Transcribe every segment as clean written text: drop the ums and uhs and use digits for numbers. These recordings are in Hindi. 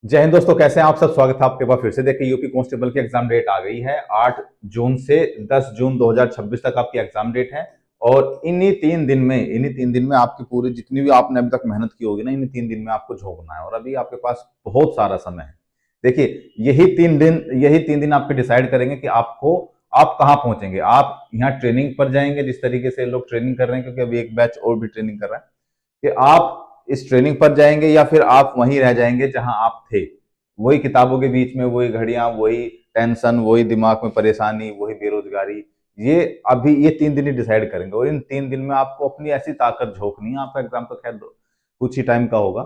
जय हिंद दोस्तों, कैसे हैं आप सब। स्वागत है आपके पास फिर से। देखिए, यूपी कांस्टेबल की एग्जाम डेट आ गई है। 8 जून से 10 जून 2026 तक आपकी एग्जाम डेट है। और इन्हीं तीन दिन में आपकी पूरी जितनी भी आपने अभी तक मेहनत की होगी ना, इन्हीं 3 दिन में आपको झोंकना है। और अभी आपके पास बहुत सारा समय है। देखिए, यही तीन दिन आपके डिसाइड करेंगे कि आप कहाँ पहुंचेंगे। आप यहाँ ट्रेनिंग पर जाएंगे, जिस तरीके से लोग ट्रेनिंग कर रहे हैं, क्योंकि अभी एक बैच और भी ट्रेनिंग कर रहा है, कि आप इस ट्रेनिंग पर जाएंगे या फिर आप वहीं रह जाएंगे जहां आप थे। वही किताबों के बीच में, वही घड़ियां, वही टेंशन, वही दिमाग में परेशानी, वही बेरोजगारी। ये 3 दिन ही डिसाइड करेंगे। और इन 3 दिन में आपको अपनी ऐसी ताकत झोंकनी है। आपका एग्जाम तो खैर कुछ ही टाइम का होगा।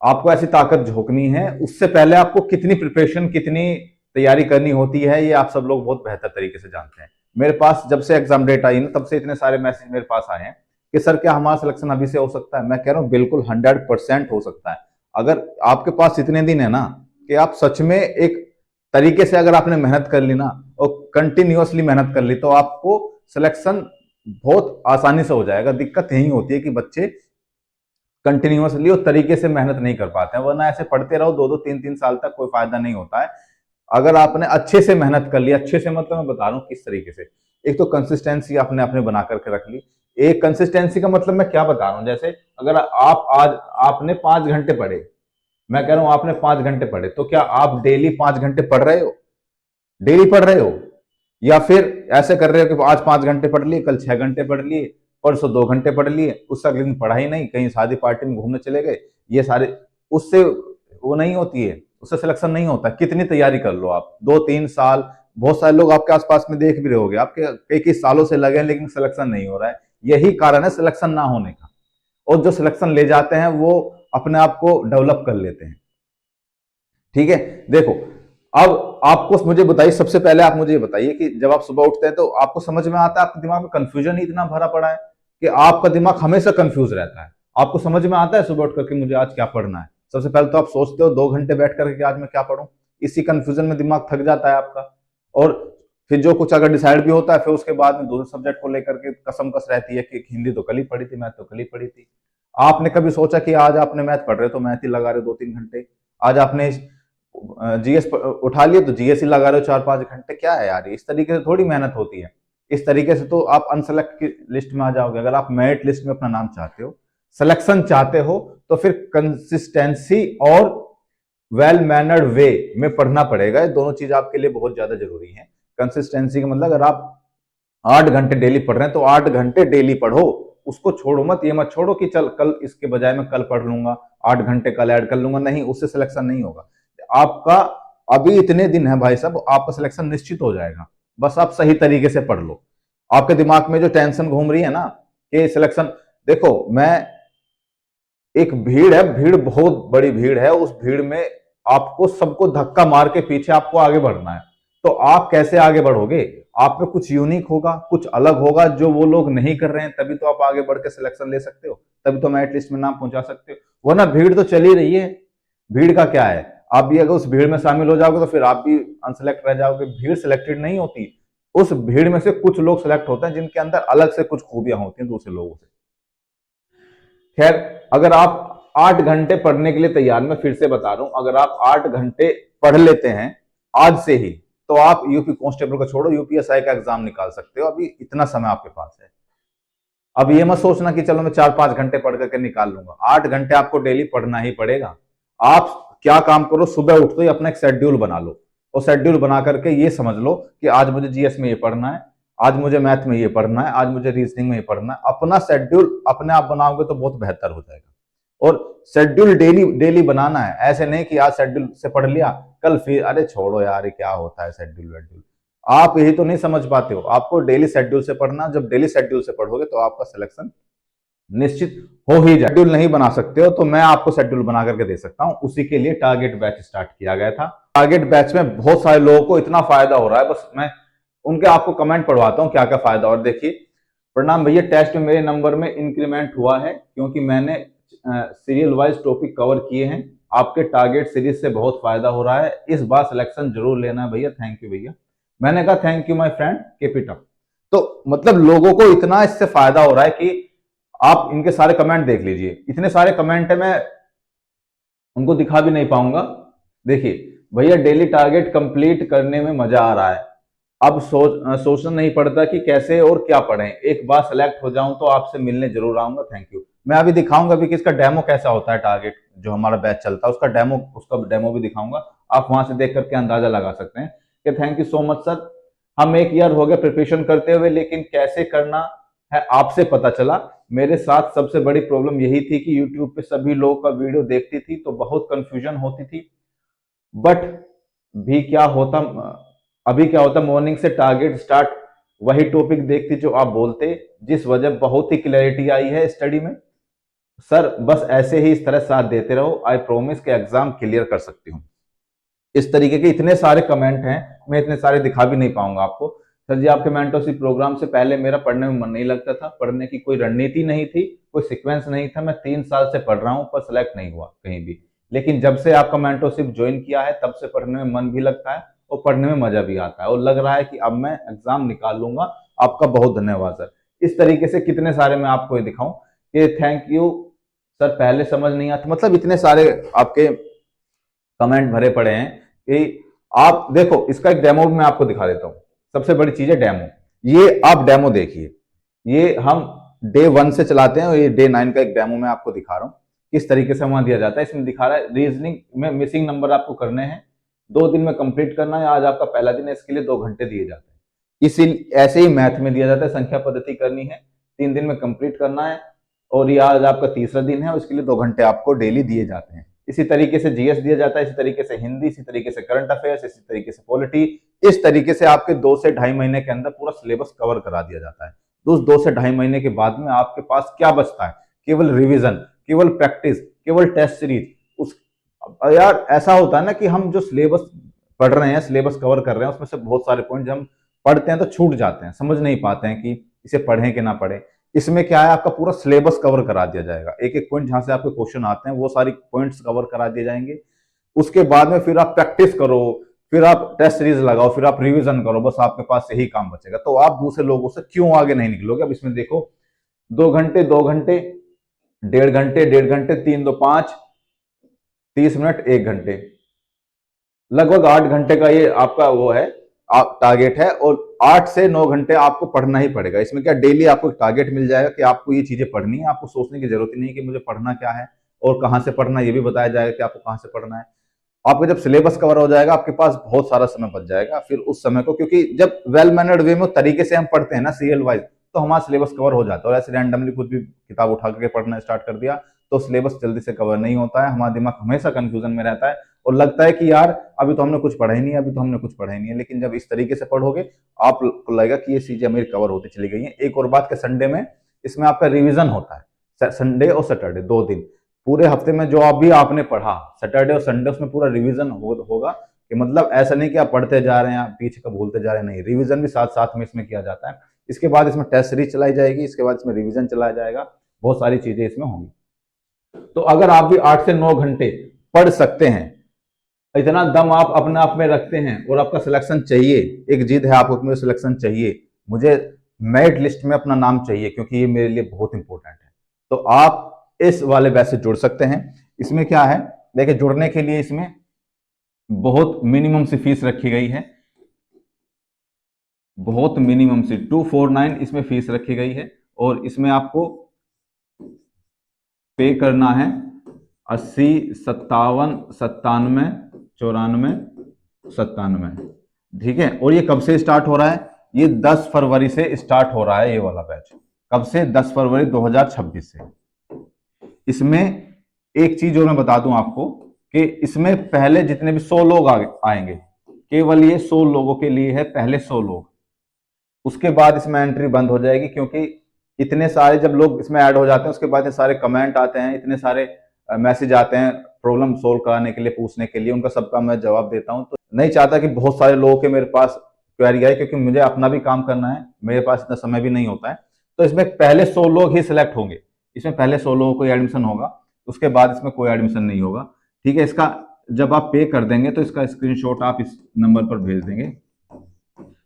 आपको ऐसी ताकत झोंकनी है। उससे पहले आपको कितनी प्रिपरेशन, कितनी तैयारी करनी होती है, ये आप सब लोग बहुत बेहतर तरीके से जानते हैं। मेरे पास जब से एग्जाम डेट आई ना, तब से इतने सारे मैसेज मेरे पास आए हैं कि सर, क्या हमारा सिलेक्शन अभी से हो सकता है। मैं कह रहा हूँ बिल्कुल 100% हो सकता है। अगर आपके पास इतने दिन है ना, कि आप सच में एक तरीके से अगर आपने मेहनत कर ली ना, और कंटिन्यूअसली मेहनत कर ली, तो आपको सिलेक्शन बहुत आसानी से हो जाएगा। दिक्कत यही होती है कि बच्चे कंटिन्यूअसली और तरीके से मेहनत नहीं कर पाते हैं। वरना ऐसे पढ़ते रहो 2-2 3-3 साल तक, कोई फायदा नहीं होता है। अगर आपने अच्छे से मेहनत कर ली, अच्छे से मतलब मैं बता रहा हूँ किस तरीके से। एक तो कंसिस्टेंसी आपने अपने बना करके रख ली। एक कंसिस्टेंसी का मतलब मैं क्या बता रहा हूँ, जैसे अगर आप आज आपने 5 घंटे पढ़े, मैं कह रहा हूं आपने 5 घंटे पढ़े, तो क्या आप डेली 5 घंटे पढ़ रहे हो? डेली पढ़ रहे हो? या फिर ऐसे कर रहे हो कि आज 5 घंटे पढ़ लिए, कल 6 घंटे पढ़ लिए, परसों 2 घंटे पढ़ लिए, उससे अगले दिन पढ़ा ही नहीं, कहीं शादी पार्टी में घूमने चले गए। ये सारे, उससे वो नहीं होती है, उससे सिलेक्शन नहीं होता। कितनी तैयारी कर लो आप, 2-3 साल। बहुत सारे लोग आपके आसपास में देख भी रहे होगे, आपके कई कई सालों से लगे हैं, लेकिन सिलेक्शन नहीं हो रहा है। यही कारण है सिलेक्शन ना होने का। और जो सिलेक्शन ले जाते हैं, वो अपने आप को डेवलप कर लेते हैं। ठीक है। देखो, अब आपको मुझे बताइए, सबसे पहले आप मुझे बताइए कि जब आप सुबह उठते हैं तो आपको समझ में आता है, आपके दिमाग में कंफ्यूजन ही इतना भरा पड़ा है कि आपका दिमाग हमेशा कंफ्यूज रहता है। आपको समझ में आता है सुबह उठ करके मुझे आज क्या पढ़ना है? सबसे पहले तो आप सोचते हो 2 घंटे बैठ करके कि आज मैं क्या पढ़ूं। इसी कंफ्यूजन में दिमाग थक जाता है आपका। और फिर जो कुछ अगर डिसाइड भी होता है, फिर उसके बाद में दूसरे सब्जेक्ट को लेकर के कसम कस रहती है कि हिंदी तो कल ही पढ़ी थी, मैथ तो कल ही पढ़ी थी। आपने कभी सोचा कि आज आपने मैथ पढ़ रहे हो तो मैथ ही लगा रहे हो 2-3 घंटे। आज आपने जीएस उठा लिए तो जीएस ही लगा रहे हो 4-5 घंटे। क्या है यार, इस तरीके से थोड़ी मेहनत होती है। इस तरीके से तो आप अनसेलेक्ट की लिस्ट में आ जाओगे। अगर आप मेरिट लिस्ट में अपना नाम चाहते हो, सिलेक्शन चाहते हो, तो फिर कंसिस्टेंसी और वेल मैनर्ड वे में पढ़ना पड़ेगा। ये दोनों चीज आपके लिए बहुत ज्यादा जरूरी है। कंसिस्टेंसी का मतलब, अगर आप 8 घंटे डेली पढ़ रहे हैं तो 8 घंटे डेली पढ़ो। उसको छोड़ो मत। ये मत छोड़ो कि चल कल इसके बजाय मैं कल पढ़ लूंगा, 8 घंटे कल ऐड कर लूंगा। नहीं, उससे सिलेक्शन नहीं होगा आपका। अभी इतने दिन है भाई साहब, आपका सिलेक्शन निश्चित हो जाएगा। बस आप सही तरीके से पढ़ लो। आपके दिमाग में जो टेंशन घूम रही है ना कि सिलेक्शन, देखो, मैं एक भीड़ है, भीड़ बहुत बड़ी भीड़ है। उस भीड़ में आपको सबको धक्का मार के पीछे आपको आगे बढ़ना है। तो आप कैसे आगे बढ़ोगे? आप में कुछ यूनिक होगा, कुछ अलग होगा जो वो लोग नहीं कर रहे हैं, तभी तो आप आगे बढ़ के सिलेक्शन ले सकते हो, तभी तो मेरिट लिस्ट में नाम पहुंचा सकते हो। वरना भीड़ तो चल ही रही है। भीड़ का क्या है? आप भी अगर उस भीड़ में शामिल हो जाओगे तो फिर आप भी अनसेलेक्ट रह जाओगे। भीड़ सिलेक्टेड नहीं होती। उस भीड़ में से कुछ लोग सिलेक्ट होते हैं जिनके अंदर अलग से कुछ खूबियां होती हैं दूसरे लोगों से। खैर, अगर आप 8 घंटे पढ़ने के लिए तैयार, मैं फिर से बता रहा हूं, अगर आप 8 घंटे पढ़ लेते हैं आज से ही, तो आप यूपी कांस्टेबल का छोड़ो, यूपीएसआई का एग्जाम निकाल सकते हो। अभी इतना समय आपके पास है। अब ये मत सोचना कि चलो मैं 4-5 घंटे पढ़ करके निकाल लूंगा। 8 घंटे आपको डेली पढ़ना ही पड़ेगा। आप क्या काम करो, सुबह उठते ही अपना एक शेड्यूल बना लो। और शेड्यूल बना करके ये समझ लो कि आज मुझे जीएस में ये पढ़ना है, आज मुझे मैथ में ये पढ़ना है, आज मुझे रीजनिंग में ये पढ़ना है। अपना शेड्यूल अपने आप बनाओगे तो बहुत बेहतर हो जाएगा। और शेड्यूल डेली डेली बनाना है। ऐसे नहीं कि आज शेड्यूल से पढ़ लिया, कल फिर अरे छोड़ो यार, ये क्या होता है शेड्यूल वेड्यूल। आप यही तो नहीं समझ पाते हो। आपको डेली शेड्यूल से पढ़ना। जब डेली शेड्यूल से पढ़ोगे तो आपका सिलेक्शन निश्चित हो ही जाए। शेड्यूल नहीं बना सकते हो तो मैं आपको शेड्यूल बना करके दे सकता हूं। उसी के लिए टारगेट बैच स्टार्ट किया गया था। टारगेट बैच में बहुत सारे लोगों को इतना फायदा हो रहा है, बस मैं उनके आपको कमेंट पढ़वाता हूं क्या क्या फायदा। और देखिए, प्रणाम भैया, टेस्ट में मेरे नंबर में इंक्रीमेंट हुआ है क्योंकि मैंने सीरियल वाइज टॉपिक कवर किए हैं। आपके टारगेट सीरीज से बहुत फायदा हो रहा है। इस बार सिलेक्शन जरूर लेना है भैया। थैंक यू भैया। मैंने कहा thank you my friend, keep it up. तो मतलब लोगों को इतना इससे फायदा हो रहा है कि आप इनके सारे कमेंट देख लीजिए। इतने सारे कमेंट है, मैं उनको दिखा भी नहीं पाऊंगा। देखिए भैया, डेली टारगेट कंप्लीट करने में मजा आ रहा है। अब सोचना नहीं पड़ता कि कैसे और क्या पढ़ें। एक बार सेलेक्ट हो जाऊं तो आपसे मिलने जरूर आऊंगा। Thank you. मैं अभी दिखाऊंगा भी कि इसका डेमो कैसा होता है। टारगेट जो हमारा बैच चलता है उसका डेमो भी दिखाऊंगा। आप वहां से देख करके अंदाजा लगा सकते हैं कि thank you so much sir, हम एक ईयर हो गया प्रिपरेशन करते हुए, लेकिन कैसे करना है आपसे पता चला। मेरे साथ सबसे बड़ी प्रॉब्लम यही थी कि यूट्यूब पे सभी लोगों का वीडियो देखती थी तो बहुत कंफ्यूजन होती थी। बट भी क्या होता अभी क्या होता, मॉर्निंग से टारगेट स्टार्ट वही टॉपिक देखती जो आप बोलते, जिस वजह बहुत ही क्लैरिटी आई है स्टडी में। सर बस ऐसे ही इस तरह साथ देते रहो, आई प्रोमिस के एग्जाम क्लियर कर सकती हूँ। इस तरीके के इतने सारे कमेंट हैं, मैं इतने सारे दिखा भी नहीं पाऊंगा आपको। सर जी आपके मेंटरशिप प्रोग्राम से पहले मेरा पढ़ने में मन नहीं लगता था, पढ़ने की कोई रणनीति नहीं थी, कोई सीक्वेंस नहीं था, मैं 3 साल से पढ़ रहा हूँ पर सिलेक्ट नहीं हुआ कहीं भी। लेकिन जब से आपका मेंटरशिप ज्वाइन किया है तब से पढ़ने में मन भी लगता है और पढ़ने में मजा भी आता है और लग रहा है कि अब मैं एग्जाम निकाल लूंगा। आपका बहुत धन्यवाद सर। इस तरीके से कितने सारे मैं आपको ये दिखाऊं कि थैंक यू सर, पहले समझ नहीं आता, मतलब इतने सारे आपके कमेंट भरे पड़े हैं कि आप देखो। इसका एक डेमो भी मैं आपको दिखा देता हूँ। सबसे बड़ी चीज है डेमो। ये आप डेमो देखिए, ये हम डे 1 से चलाते हैं और ये डे 9 का एक डेमो मैं आपको दिखा रहा हूँ किस तरीके से वहां दिया जाता है। इसमें दिखा रहा है रीजनिंग में मिसिंग नंबर आपको करने हैं, 2 दिन में कंप्लीट करना है। आज आपका पहला दिन है, इसके लिए 2 घंटे दिए जाते हैं। इसी ऐसे ही मैथ में दिया जाता है, संख्या पद्धति करनी है, 3 दिन में कंप्लीट करना है। और ये आज आपका तीसरा दिन है, उसके लिए 2 घंटे आपको डेली दिए जाते हैं। इसी तरीके से जीएस दिया जाता है, इसी तरीके से हिंदी, इसी तरीके से करंट अफेयर्स, इसी तरीके से पॉलिटी। इस तरीके से आपके 2 से ढाई महीने के अंदर पूरा सिलेबस कवर करा दिया जाता है। तो उस 2 से ढाई महीने के बाद में आपके पास क्या बचता है? केवल रिवीजन, केवल प्रैक्टिस, केवल टेस्ट सीरीज। उस यार ऐसा होता है ना कि हम जो सिलेबस पढ़ रहे हैं, सिलेबस कवर कर रहे हैं, उसमें से बहुत सारे पॉइंट हम पढ़ते हैं तो छूट जाते हैं, समझ नहीं पाते हैं कि इसे पढ़ें कि ना पढ़ें। इसमें क्या है, आपका पूरा सिलेबस कवर करा दिया जाएगा। एक एक पॉइंट जहां से आपके क्वेश्चन आते हैं वो सारी पॉइंट्स कवर करा दिए जाएंगे। उसके बाद में फिर आप प्रैक्टिस करो, फिर आप टेस्ट सीरीज लगाओ, फिर आप रिवीजन करो, बस आपके पास यही काम बचेगा। तो आप दूसरे लोगों से क्यों आगे नहीं निकलोगे? अब इसमें देखो, 2 घंटे, 2 घंटे, 1.5 घंटे, 1.5 घंटे, 3 2 5, 30 मिनट, 1 घंटे, लगभग 8 घंटे का ये आपका वो है, आप टारगेट है। और 8 से 9 घंटे आपको पढ़ना ही पड़ेगा। इसमें क्या डेली आपको टारगेट मिल जाएगा कि आपको ये चीजें पढ़नी है, आपको सोचने की जरूरत ही नहीं कि मुझे पढ़ना क्या है और कहाँ से पढ़ना है, ये भी बताया जाएगा कि आपको कहाँ से पढ़ना है। आपका जब सिलेबस कवर हो जाएगा, आपके पास बहुत सारा समय बच जाएगा। फिर उस समय को, क्योंकि जब वेल मैनर्ड वे में तरीके से हम पढ़ते हैं ना सीरियल वाइज, तो हमारा सिलेबस कवर हो जाता है। और ऐसे रैंडमली कुछ भी किताब उठा करके पढ़ना स्टार्ट कर दिया तो सिलेबस जल्दी से कवर नहीं होता है। हमारा दिमाग हमेशा कंफ्यूजन में रहता है और लगता है कि यार अभी तो हमने कुछ पढ़ा ही नहीं है, अभी तो हमने कुछ पढ़ा ही नहीं है। लेकिन जब इस तरीके से पढ़ोगे आपको लगेगा कि ये चीजें मेरी कवर होती चली गई हैं। एक और बात के संडे में इसमें आपका रिविजन होता है, संडे और सैटरडे 2 दिन। पूरे हफ्ते में जो अभी आपने पढ़ा सैटरडे और संडे, उसमें पूरा रिवीजन होगा। कि मतलब ऐसा नहीं कि आप पढ़ते जा रहे हैं, आप पीछे का भूलते जा रहे हैं, नहीं, रिवीजन भी साथ साथ में इसमें किया जाता है। इसके बाद इसमें टेस्ट सीरीज चलाई जाएगी, इसके बाद इसमें रिवीजन चलाया जाएगा, बहुत सारी चीजें इसमें होंगी। तो अगर आप भी 8 से 9 घंटे पढ़ सकते हैं, इतना दम आप अपने आप में रखते हैं और आपका सिलेक्शन चाहिए, एक जिद है आपको, मुझे सिलेक्शन चाहिए, मुझे मेरिट लिस्ट में अपना नाम चाहिए क्योंकि ये मेरे लिए बहुत इंपॉर्टेंट है, तो आप इस वाले बैच से जुड़ सकते हैं। इसमें क्या है, देखिए जुड़ने के लिए इसमें बहुत मिनिमम सी फीस रखी गई है, बहुत मिनिमम सी 249 इसमें फीस रखी गई है। और इसमें आपको पे करना है 80, 57, 97, 94, 97। ठीक है। और ये कब से स्टार्ट हो रहा है? ये 10 फरवरी से स्टार्ट हो रहा है ये वाला बैच। कब से? 10 फरवरी 2026 से। इसमें एक चीज जो मैं बता दूं आपको कि इसमें पहले जितने भी 100 लोग आएंगे, केवल ये 100 लोगों के लिए है, पहले 100 लोग। उसके बाद इसमें एंट्री बंद हो जाएगी क्योंकि इतने सारे जब लोग इसमें ऐड हो जाते हैं उसके बाद इतने सारे कमेंट आते हैं, इतने सारे मैसेज आते हैं प्रॉब्लम सोल्व कराने के लिए, पूछने के लिए, उनका सबका मैं जवाब देता हूं। तो नहीं चाहता कि बहुत सारे लोगों के मेरे पास क्वेरी आए, क्योंकि मुझे अपना भी काम करना है, मेरे पास इतना समय भी नहीं होता है। तो इसमें पहले 100 लोग ही सिलेक्ट होंगे, इसमें पहले 100 लोगों को एडमिशन होगा, उसके बाद इसमें कोई एडमिशन नहीं होगा। ठीक है। इसका जब आप पे कर देंगे तो इसका स्क्रीनशॉट आप इस नंबर पर भेज देंगे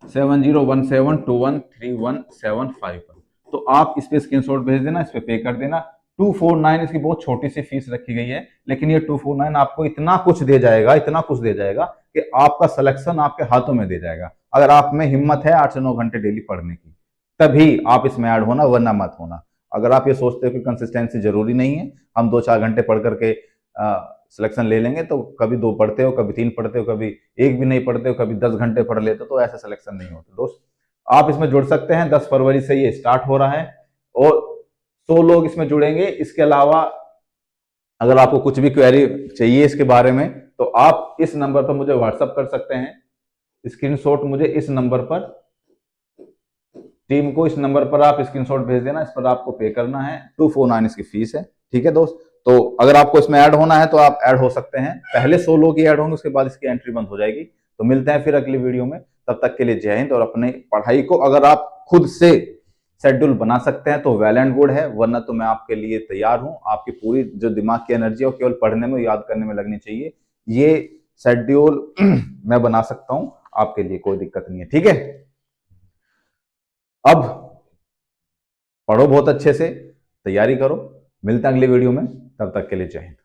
7017213175 पर। तो आप इस पे स्क्रीनशॉट भेज देना, इस पे कर देना। 249 इसकी बहुत छोटी सी फीस रखी गई है, लेकिन ये 249 आपको इतना कुछ दे जाएगा, इतना कुछ दे जाएगा कि आपका सिलेक्शन आपके हाथों में दे जाएगा। अगर आप में हिम्मत है 8 से 9 घंटे डेली पढ़ने की, तभी आप इसमें ऐड होना, वरना मत होना। अगर आप ये सोचते हो कि कंसिस्टेंसी जरूरी नहीं है, हम 2-4 घंटे पढ़ करके सिलेक्शन ले लेंगे, तो कभी 2 पढ़ते हो, कभी 3 पढ़ते हो, कभी एक भी नहीं पढ़ते हो, कभी 10 घंटे पढ़ लेते हो, तो ऐसा सिलेक्शन नहीं होता दोस्त। आप इसमें जुड़ सकते हैं, 10 फरवरी से ये स्टार्ट हो रहा है और 100 लोग इसमें जुड़ेंगे। इसके अलावा अगर आपको कुछ भी क्वेरी चाहिए इसके बारे में, तो आप इस नंबर पर मुझे व्हाट्सअप कर सकते हैं। स्क्रीनशॉट मुझे इस नंबर पर, टीम को इस नंबर पर आप स्क्रीनशॉट भेज देना, इस पर आपको पे करना है। 249 इसकी फीस है, ठीक है दोस्त। तो अगर आपको इसमें ऐड होना है तो आप ऐड हो सकते हैं। पहले 100 लोग ही ऐड होंगे, उसके बाद इसकी एंट्री बंद हो जाएगी। तो मिलते हैं फिर अगली वीडियो में, तब तक के लिए जय हिंद। और अपने पढ़ाई को अगर आप खुद से शेड्यूल बना सकते हैं तो वेल एंड गुड है, वरना तो मैं आपके लिए तैयार हूं। आपकी पूरी जो दिमाग की एनर्जी है वो केवल पढ़ने में, याद करने में लगनी चाहिए। ये शेड्यूल मैं बना सकता हूं आपके लिए, कोई दिक्कत नहीं है, ठीक है। अब पढ़ो बहुत अच्छे से, तैयारी करो। मिलते हैं अगली वीडियो में, तब तक के लिए जय हिंद।